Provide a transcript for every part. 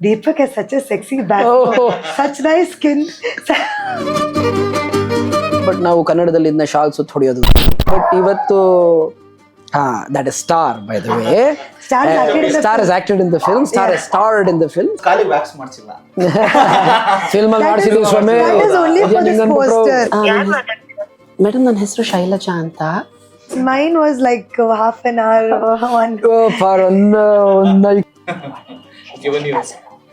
Deepak has such a sexy back, such nice skin. But ನಾವು ಕನ್ನಡದಲ್ಲಿ ಇದನ್ನ shawl ಸುತ್ತ ಹೊಡೆಯೋದು. ಬಟ್ ಇವತ್ತು that is Star, by the way. Star has acted in the film. Star has starred in the film. ಖಾಲಿ wax ಮಾಡ್ಸಿಲ್ಲ. Film ಅಲ್ಲಿ ಮಾಡಿಸಿದ್ವಿ ಸ್ವಾಮಿ. That is only for this poster. Madam ನನ್ನ ಹೆಸರು ಶೈಲಜಾ ಅಂತ. Mine was like half an hour, one. For Given you.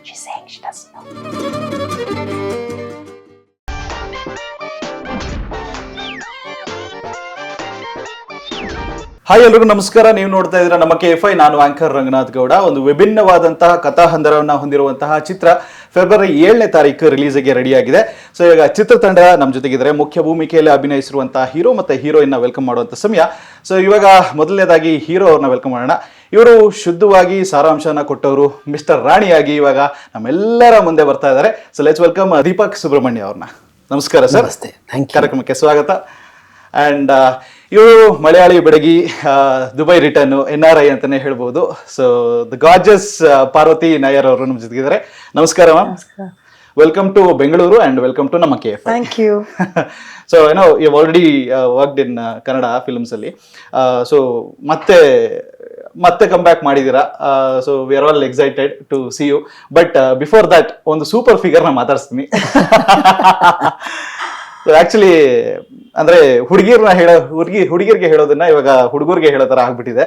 She's saying she doesn't know. Hi ಎಲ್ರಿಗೂ ನಮಸ್ಕಾರ. ನೀವು ನೋಡ್ತಾ ಇದ್ದೀರಾ ನಮ್ಮ KFI. ನಾನು ಆಂಕರ್ ರಂಗನಾಥ್ ಗೌಡ. ಒಂದು ವಿಭಿನ್ನವಾದಂತಹ ಕಥಾಹಂದರವನ್ನು ಹೊಂದಿರುವಂತಹ ಚಿತ್ರ ಫೆಬ್ರವರಿ 7ನೇ ತಾರೀಕು ರಿಲೀಸ್ಗೆ ರೆಡಿಯಾಗಿದೆ. ಸೊ ಈಗ ಚಿತ್ರತಂಡ ನಮ್ಮ ಜೊತೆಗಿದ್ದಾರೆ. ಮುಖ್ಯ ಭೂಮಿಕೆಯಲ್ಲಿ ಅಭಿನಯಿಸಿರುವಂತಹ ಹೀರೋ ಮತ್ತು ಹೀರೋಯಿನ್ನ ವೆಲ್ಕಮ್ ಮಾಡುವಂಥ ಸಮಯ. ಸೊ ಇವಾಗ ಮೊದಲನೇದಾಗಿ ಹೀರೋ ಅವ್ರನ್ನ ವೆಲ್ಕಮ್ ಮಾಡೋಣ. ಇವರು ಶುದ್ಧವಾಗಿ ಸಾರಾಂಶನ ಕೊಟ್ಟವರು ಮಿಸ್ಟರ್ ರಾಣಿಯಾಗಿ ಇವಾಗ ನಮ್ಮೆಲ್ಲರ ಮುಂದೆ ಬರ್ತಾ ಇದ್ದಾರೆ. So let's welcome Deepak Subrahmanya ಅವ್ರನ್ನ. ನಮಸ್ಕಾರ ಸರ್, ಕಾರ್ಯಕ್ರಮಕ್ಕೆ ಸ್ವಾಗತ. ಆ್ಯಂಡ್ ಇವರು ಮಲಯಾಳಿ ಬೆಡಗಿ, ದುಬೈ ರಿಟರ್ನ್, NRI ಅಂತಾನೆ ಹೇಳ್ಬೋದು. So the gorgeous Parvathy Nair ಅವರು ನಮ್ಮ ಜೊತೆಗಿದ್ದಾರೆ. ನಮಸ್ಕಾರ ma'am, welcome to Bengaluru and welcome to ನಮ್ಮ KFI. Thank you. ಸೊ ಏನೋ you already worked in Kannada films ಅಲ್ಲಿ. ಸೊ ಮತ್ತೆ ಕಮ್ ಬ್ಯಾಕ್ ಮಾಡಿದ್ದೀರಾ. So we are all excited to see you. But before that ಒಂದು ಸೂಪರ್ ಫಿಗರ್ನ ಮಾತಾಡ್ಸ್ತೀನಿ. ಆಕ್ಚುಲಿ ಅಂದ್ರೆ ಹುಡುಗಿರ್ಗೆ ಹೇಳೋದನ್ನ ಇವಾಗ ಹುಡುಗರಿಗೆ ಹೇಳೋ ತರ ಆಗ್ಬಿಟ್ಟಿದೆ.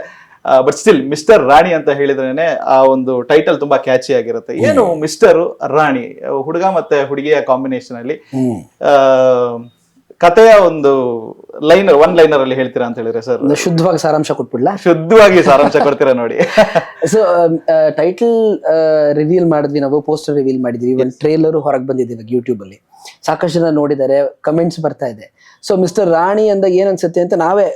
ಬಟ್ ಸ್ಟಿಲ್ ಮಿಸ್ಟರ್ ರಾಣಿ ಅಂತ ಹೇಳಿದ್ರೇನೆ ಆ ಒಂದು ಟೈಟಲ್ ತುಂಬಾ ಕ್ಯಾಚಿ ಆಗಿರುತ್ತೆ. ಏನು ಮಿಸ್ಟರ್ ರಾಣಿ, ಹುಡುಗ ಮತ್ತೆ ಹುಡುಗಿಯ ಕಾಂಬಿನೇಷನ್ ಅಲ್ಲಿ ಕಥೆಯ ಒಂದು ಒನ್ ಲೈನರ್ ಅಲ್ಲಿ ಹೇಳ್ತೀರಾ ಅಂತ ಹೇಳಿದ್ರೆ ಸರ್? ಶುದ್ಧವಾಗಿ ಸಾರಾಂಶ ಕೊಟ್ಬಿಡ್ಲಾ? ಶುದ್ಧವಾಗಿ ಸಾರಾಂಶ ಕೊಡ್ತೀರಾ ನೋಡಿ. ಸೊ ಟೈಟಲ್ ರಿವೀಲ್ ಮಾಡಿದ್ವಿ, ನಾವು ಪೋಸ್ಟರ್ ರಿವೀಲ್ ಮಾಡಿದ್ವಿ, ಒಂದು ಟ್ರೇಲರ್ ಹೊರಗೆ ಬಂದಿದೆ ಇವಾಗ ಯೂಟ್ಯೂಬ್ ಅಲ್ಲಿ. ಸಾಕಷ್ಟು ಜನ ನೋಡಿದ್ದಾರೆ, ಕಮೆಂಟ್ಸ್ ಬರ್ತಾ ಇದೆ. ಸೊ ಮಿಸ್ಟರ್ ರಾಣಿ ಅಂದಾಗ ಏನ್ ಅನ್ಸುತ್ತೆ ಅಂತ ನಾವೇ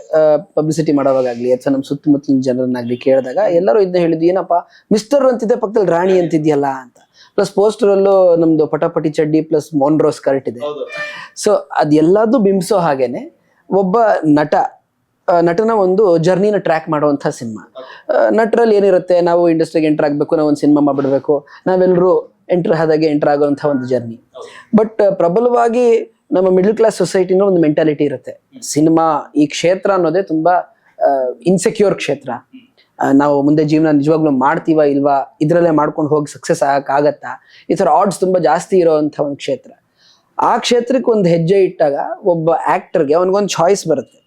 ಪಬ್ಲಿಸಿಟಿ ಮಾಡೋವಾಗ್ಲಿ ಅಥವಾ ನಮ್ಮ ಸುತ್ತಮುತ್ತಲಿನ ಜನರನ್ನಾಗ್ಲಿ ಕೇಳಿದಾಗ ಎಲ್ಲರೂ ಇದನ್ನ ಹೇಳಿದ್ವಿ, ಏನಪ್ಪಾ ಮಿಸ್ಟರ್ ಅಂತಿದೆ ಪಕ್ಕದಲ್ಲಿ ರಾಣಿ ಅಂತಿದ್ಯಲ್ಲ ಅಂತ. ಪ್ಲಸ್ ಪೋಸ್ಟರ್ ಅಲ್ಲೂ ನಮ್ದು ಪಟಾಪಟಿ ಚಡ್ಡಿ ಪ್ಲಸ್ ಮೊನ್ರೋ ಸ್ಕರ್ಟ್ ಇದೆ. ಸೊ ಅದೆಲ್ಲದೂ ಬಿಂಬಿಸೋ ಹಾಗೇನೆ ಒಬ್ಬ ನಟನ ಒಂದು ಜರ್ನಿನ ಟ್ರ್ಯಾಕ್ ಮಾಡುವಂಥ ಸಿನಿಮಾ. ನಟರಲ್ಲಿ ಏನಿರುತ್ತೆ, ನಾವು ಇಂಡಸ್ಟ್ರಿಗೆ ಎಂಟರ್ ಆಗ್ಬೇಕು, ನಾವು ಒಂದು ಸಿನಿಮಾ ಮಾಡ್ಬಿಡ್ಬೇಕು, ನಾವೆಲ್ಲರೂ ಎಂಟರ್ ಆದಾಗೆ ಎಂಟರ್ ಆಗುವಂಥ ಒಂದು ಜರ್ನಿ. ಬಟ್ ಪ್ರಬಲವಾಗಿ ನಮ್ಮ ಮಿಡಲ್ ಕ್ಲಾಸ್ ಸೊಸೈಟಿನ ಒಂದು ಮೆಂಟಾಲಿಟಿ ಇರುತ್ತೆ. ಸಿನಿಮಾ ಈ ಕ್ಷೇತ್ರ ಅನ್ನೋದೇ ತುಂಬಾ ಇನ್ಸೆಕ್ಯೂರ್ ಕ್ಷೇತ್ರ. ನಾವು ಮುಂದೆ ಜೀವನ ನಿಜವಾಗ್ಲೂ ಮಾಡ್ತೀವ ಇಲ್ವಾ, ಇದ್ರಲ್ಲೇ ಮಾಡ್ಕೊಂಡು ಹೋಗಿ ಸಕ್ಸಸ್ ಆಗತ್ತಾ, ಈ ಥರ ಆಡ್ಸ್ ತುಂಬಾ ಜಾಸ್ತಿ ಇರೋವಂಥ ಒಂದು ಕ್ಷೇತ್ರ. ಆ ಕ್ಷೇತ್ರಕ್ಕೆ ಒಂದು ಹೆಜ್ಜೆ ಇಟ್ಟಾಗ ಒಬ್ಬ ಆಕ್ಟರ್ಗೆ ಅವನಿಗೊಂದು ಚಾಯ್ಸ್ ಬರುತ್ತೆ.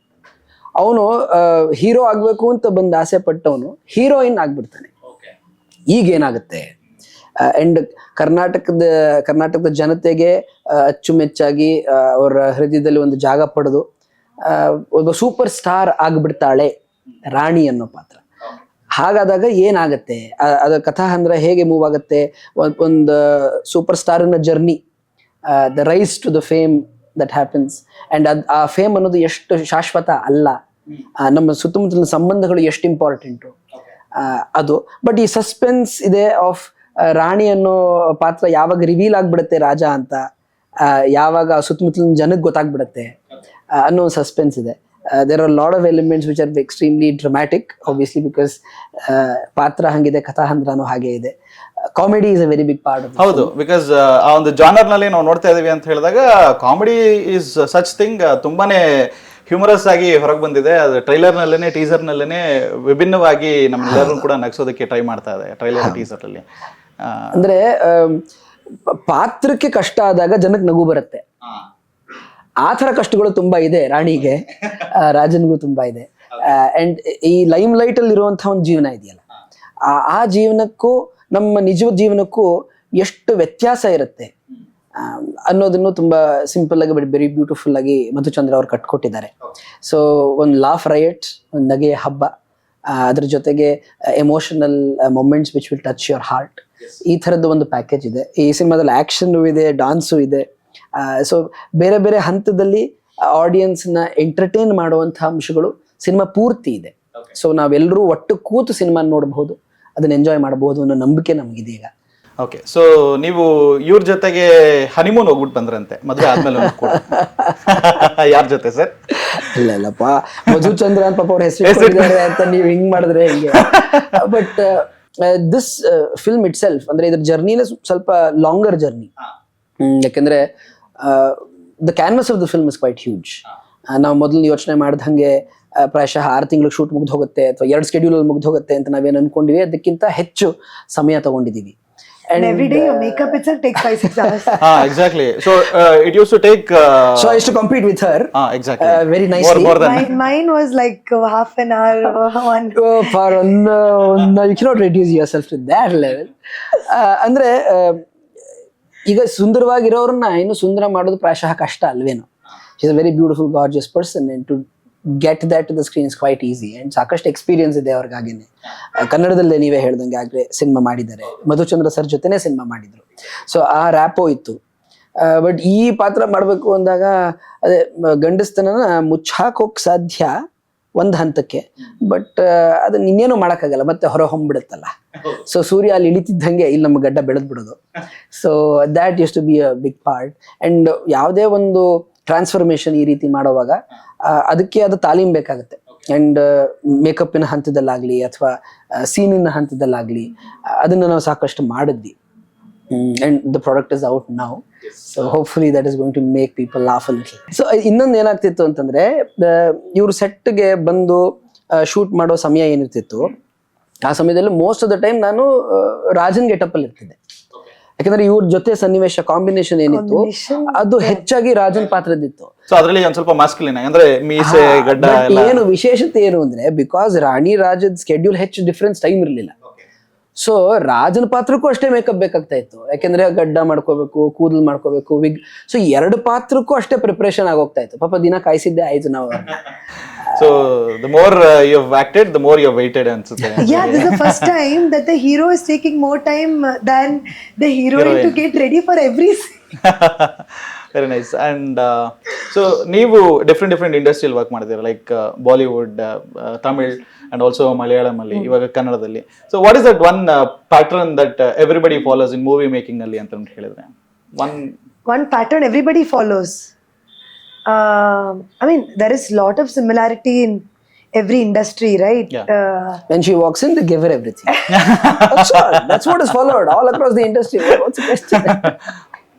ಅವನು ಹೀರೋ ಆಗ್ಬೇಕು ಅಂತ ಬಂದು ಆಸೆ ಪಟ್ಟವನು ಹೀರೋಯಿನ್ ಆಗ್ಬಿಡ್ತಾನೆ. ಈಗೇನಾಗುತ್ತೆ, ಅಂಡ್ ಕರ್ನಾಟಕದ ಜನತೆಗೆ ಅಚ್ಚುಮೆಚ್ಚಾಗಿ ಅವರ ಹೃದಯದಲ್ಲಿ ಒಂದು ಜಾಗ ಪಡೆದು ಒಬ್ಬ ಸೂಪರ್ ಸ್ಟಾರ್ ಆಗ್ಬಿಡ್ತಾಳೆ ರಾಣಿ ಅನ್ನೋ ಪಾತ್ರ. ಹಾಗಾದಾಗ ಏನಾಗತ್ತೆ, ಅದ ಕಥಾಹಂದ್ರ ಹೇಗೆ ಮೂವ್ ಆಗುತ್ತೆ, ಒಂದು ಸೂಪರ್ ಸ್ಟಾರ್ನ journey, the rise to the fame that happens. And ಆ ಫೇಮ್ ಅನ್ನೋದು ಎಷ್ಟು ಶಾಶ್ವತ ಅಲ್ಲ, ನಮ್ಮ ಸುತ್ತಮುತ್ತಲಿನ ಸಂಬಂಧಗಳು ಎಷ್ಟು ಇಂಪಾರ್ಟೆಂಟು ಅದು. ಬಟ್ ಈ ಸಸ್ಪೆನ್ಸ್ ಇದೆ ಆಫ್ ರಾಣಿ ಅನ್ನೋ ಪಾತ್ರ ಯಾವಾಗ ರಿವೀಲ್ ಆಗ್ಬಿಡುತ್ತೆ ರಾಜ ಅಂತ, ಯಾವಾಗ ಸುತ್ತಮುತ್ತಲಿನ ಜನಕ್ಕೆ ಗೊತ್ತಾಗ್ಬಿಡುತ್ತೆ ಅನ್ನೋ ಒಂದು ಸಸ್ಪೆನ್ಸ್ ಇದೆ. there are a lot of elements which are extremely dramatic, obviously, because ಪಾತ್ರ ಹಂಗಿದೆ, ಕಥಾಹಂದ್ರನೂ ಹಾಗೆ ಇದೆ. Comedy is a very big part. ಹೌದು, ಬಿಕಾಸ್ ಆ ಒಂದು ಜಾನರ್ ನಲ್ಲಿ ನಾವು ನೋಡ್ತಾ ಇದೀವಿ ಅಂತ ಹೇಳಿದಾಗ ಕಾಮಿಡಿ ಇಸ್ ಸಚ್ ಥಿಂಗ್ ತುಂಬಾನೇ ಹ್ಯೂಮರಸ್ ಆಗಿ ಹೊರಗೆ ಬಂದಿದೆ. ಅದು ಟ್ರೈಲರ್ ನಲ್ಲೇನೆ, ಟೀಸರ್ ನಲ್ಲೇನೆ ವಿಭಿನ್ನವಾಗಿ ನಮ್ಮೆಲ್ಲರೂ ಕೂಡ ನಗಿಸೋದಕ್ಕೆ ಟ್ರೈ ಮಾಡ್ತಾ ಇದೆ ಟ್ರೈಲರ್ ಟೀಸರ್ ಅಲ್ಲಿ. ಅಂದ್ರೆ ಪಾತ್ರಕ್ಕೆ ಕಷ್ಟ ಆದಾಗ ಜನಕ್ಕೆ ನಗು ಬರುತ್ತೆ. ಆ ಥರ ಕಷ್ಟಗಳು ತುಂಬಾ ಇದೆ ರಾಣಿಗೆ, ರಾಜನ್ಗೂ ತುಂಬಾ ಇದೆ. ಅಂಡ್ ಈ ಲೈಮ್ ಲೈಟ್ ಅಲ್ಲಿ ಇರುವಂತ ಒಂದು ಜೀವನ ಇದೆಯಲ್ಲ, ಆ ಜೀವನಕ್ಕೂ ನಮ್ಮ ನಿಜ ಜೀವನಕ್ಕೂ ಎಷ್ಟು ವ್ಯತ್ಯಾಸ ಇರುತ್ತೆ ಅನ್ನೋದನ್ನು ತುಂಬಾ ಸಿಂಪಲ್ ಆಗಿ ಬಟ್ ವೆರಿ ಬ್ಯೂಟಿಫುಲ್ ಆಗಿ ಮಧುಚಂದ್ರ ಅವ್ರು ಕಟ್ಕೊಟ್ಟಿದ್ದಾರೆ. ಸೊ ಒಂದು ಲಾಫ್ ರೈಟ್, ಒಂದು ನಗೆಯ ಹಬ್ಬ, ಅದ್ರ ಜೊತೆಗೆ emotional moments which will touch your heart, ಈ ಥರದ್ದು ಒಂದು ಪ್ಯಾಕೇಜ್ ಇದೆ. ಈ ಸಿನಿಮಾದಲ್ಲಿ ಆಕ್ಷನ್ ಇದೆ, ಡಾನ್ಸು ಇದೆ. ಸೊ ಬೇರೆ ಬೇರೆ ಹಂತದಲ್ಲಿ ಆಡಿಯನ್ಸ್ನ ಎಂಟರ್ಟೈನ್ ಮಾಡುವಂಥ ಅಂಶಗಳು ಸಿನಿಮಾ ಪೂರ್ತಿ ಇದೆ. ಸೊ ನಾವೆಲ್ಲರೂ ಒಟ್ಟು ಕೂತು ಸಿನಿಮಾ ನೋಡಬಹುದು, ಅದನ್ನ ಎಂಜಾಯ್ ಮಾಡಬಹುದು ಅನ್ನೋ ನಂಬಿಕೆ ನಮಗಿದೆ ಈಗ. ಓಕೆ, ಸೊ ನೀವು ಇವ್ರ ಜೊತೆಗೆ ಹನಿಮೂನ್ ಹೋಗ್ಬಿಟ್ಟು ಬಂದ್ರಂತೆ ಮದುವೆ ಆದ್ಮೇಲೆ ಕೂಡ. ಯಾರ ಜೊತೆ ಸರ್? ಇಲ್ಲಪ್ಪ, ಮಧುಚಂದ್ರ ಅಂತ ಪಾಪ ಅವ್ರ ಹೆಸರು ಅಂತ ನೀವು ಹಿಂಗ್ ಮಾಡಿದ್ರೆ ಹೆಂಗೆ. ಬಟ್ ದಿಸ್ ಫಿಲ್ಮ್ ಇಟ್ ಸೆಲ್ಫ್ ಅಂದ್ರೆ ಇದ್ರ ಜರ್ನಿನೇ ಸ್ವಲ್ಪ ಲಾಂಗರ್ ಜರ್ನಿ. ಯಾಕೆಂದ್ರೆ the canvas of the film is quite huge. ನಾವು ಮೊದಲು ಯೋಚನೆ ಮಾಡ್ದಂಗೆ ಪ್ರಾಯಶಃ 6 ತಿಂಗಳು ಶೂಟ್ ಮುಗ್ದು ಹೋಗುತ್ತೆ ಅಥವಾ 2 ಸ್ಕೆಡ್ಯೂಲ್ ಮುಗ್ದು ಹೋಗುತ್ತೆ ಅಂತ ನಾವೇನು ಅನ್ಕೊಂಡಿವಿ, ಅದಕ್ಕಿಂತ ಹೆಚ್ಚು ಸಮಯ ತಗೊಂಡಿದೀವಿ. And every day your makeup itself takes 5-6 hours. Exactly. So it used to take. So I used to compete with her. Exactly. Very nicely. More than. Mine was like half an hour. One. Oh, no, you cannot reduce yourself to that level. ಅಂದ್ರೆ ಈಗ ಸುಂದರವಾಗಿರೋರನ್ನ ಇನ್ನು ಸುಂದರ ಮಾಡೋದು ಪ್ರಾಯಶಃ ಕಷ್ಟ ಅಲ್ವೇನೋ. She is a very beautiful gorgeous person and to get that to the screen is quite easy. And ಸಾಕಷ್ಟು experience ಇದೆ ಅವ್ರಿಗಾಗೇನೆ. ಕನ್ನಡದಲ್ಲೇ ನೀವೇ ಹೇಳ್ದಂಗೆ ಆಗ್ಲೇ ಸಿನಿಮಾ ಮಾಡಿದ್ದಾರೆ, ಮಧುಚಂದ್ರ ಸರ್ ಜೊತೆನೇ ಸಿನಿಮಾ ಮಾಡಿದ್ರು. ಸೊ ಆ ರ್ಯಾಪೋ ಇತ್ತು. ಬಟ್ ಈ ಪಾತ್ರ ಮಾಡಬೇಕು ಅಂದಾಗ ಅದೇ ಗಂಡಸ್ತನನ ಮುಚ್ಚಾಕೋಕ್ ಸಾಧ್ಯ ಒಂದು ಹಂತಕ್ಕೆ, ಬಟ್ ಅದನ್ನ ಇನ್ನೇನು ಮಾಡೋಕ್ಕಾಗಲ್ಲ, ಮತ್ತೆ ಹೊರ ಹೊಂಬಿಡುತ್ತಲ್ಲ. ಸೊ ಸೂರ್ಯ ಅಲ್ಲಿ ಇಳಿತಿದ್ದಂಗೆ ಇಲ್ಲಿ ನಮ್ಮ ಗಡ್ಡ ಬೆಳೆದ್ ಬಿಡೋದು. So that use to be a big part. And ಯಾವುದೇ ಒಂದು ಟ್ರಾನ್ಸ್ಫಾರ್ಮೇಶನ್ ಈ ರೀತಿ ಮಾಡುವಾಗ ಅದಕ್ಕೆ ಅದು ತಾಲೀಮ್ ಬೇಕಾಗುತ್ತೆ. ಅಂಡ್ ಮೇಕಪ್ಪಿನ ಹಂತದಲ್ಲಾಗ್ಲಿ ಅಥವಾ ಸೀನಿನ ಹಂತದಲ್ಲಾಗ್ಲಿ ಅದನ್ನ ನಾವು ಸಾಕಷ್ಟು ಮಾಡಿದ್ವಿ. And the product is out now. So hopefully that is going to make people laugh a little. So ಇನ್ನೊಂದು ಏನಾಗ್ತಿತ್ತು ಅಂತಂದ್ರೆ, ಇವರು ಸೆಟ್ಗೆ ಬಂದು ಶೂಟ್ ಮಾಡೋ ಸಮಯ ಏನಿರ್ತಿತ್ತು, ಆ ಸಮಯದಲ್ಲಿ ಮೋಸ್ಟ್ ಆಫ್ ದ ಟೈಮ್ ನಾನು ರಾಜನ್ ಗೆಟಪ್ ಅಲ್ಲಿ ಇರ್ತಿದ್ದೆ. ಯಾಕಂದ್ರೆ ಇವ್ರ ಜೊತೆ ಸನ್ನಿವೇಶ ಕಾಂಬಿನೇಷನ್ ಏನಿತ್ತು ಅದು ಹೆಚ್ಚಾಗಿ ರಾಜನ್ ಪಾತ್ರದಿತ್ತು. ಸೊ ಅದರಲ್ಲಿ ಒಂದ್ ಸ್ವಲ್ಪ ಮಾಸ್ಕುಲಿನ್ ಅಂದ್ರೆ ಮೀಸೆ ಗಡ್ಡ ಎಲ್ಲ. ಏನು ವಿಶೇಷತೆ ಏನು ಅಂದ್ರೆ, ಬಿಕಾಸ್ ರಾಣಿ ರಾಜದ್ ಸ್ಕೆಡ್ಯೂಲ್ ಹೆಚ್ಚು ಡಿಫ್ರೆನ್ಸ್ ಟೈಮ್ ಇರ್ಲಿಲ್ಲ. ಸೊ ರಾಜನ ಪಾತ್ರಕ್ಕೂ ಅಷ್ಟೇ ಮೇಕಪ್ ಬೇಕಾಗ್ತಾ ಇತ್ತು. ಯಾಕಂದ್ರೆ ಗಡ್ಡ ಮಾಡ್ಕೋಬೇಕು, ಕೂದಲು ಮಾಡ್ಕೋಬೇಕು, ವಿಗ್. ಸೊ 2 ಪಾತ್ರಕ್ಕೂ ಅಷ್ಟೇ ಪ್ರಿಪರೇಷನ್ ಆಗೋಗ್ತಾ ಇತ್ತು. ಪಾಪ ದಿನ ಕಾಯಿಸಿದ್ದೆ ಆಯ್ತು ನಾವು. So the more you have acted, the more you have waited ಅನ್ಸುತ್ತೆ. Yeah, this is the first time that the hero is taking more time than the heroine to get ready for every scene. Very nice. And so ನೀವು different ಇಂಡಸ್ಟ್ರಿಯಲ್ಲಿ work ಮಾಡಿದ್ದೀರಾ, like Bollywood, Tamil and also Malayalam ಅಲ್ಲಿ, ಇವಾಗ ಕನ್ನಡದಲ್ಲಿ. So what is that one pattern that everybody follows in movie making ಅಲ್ಲಿ ಅಂತ ಹೇಳಿದ್ರೆ? One pattern everybody follows. I mean, there is lot of similarity in every industry, right? Yeah. When she walks in, they give her everything. That's all. That's what is followed all across the industry. What's the question?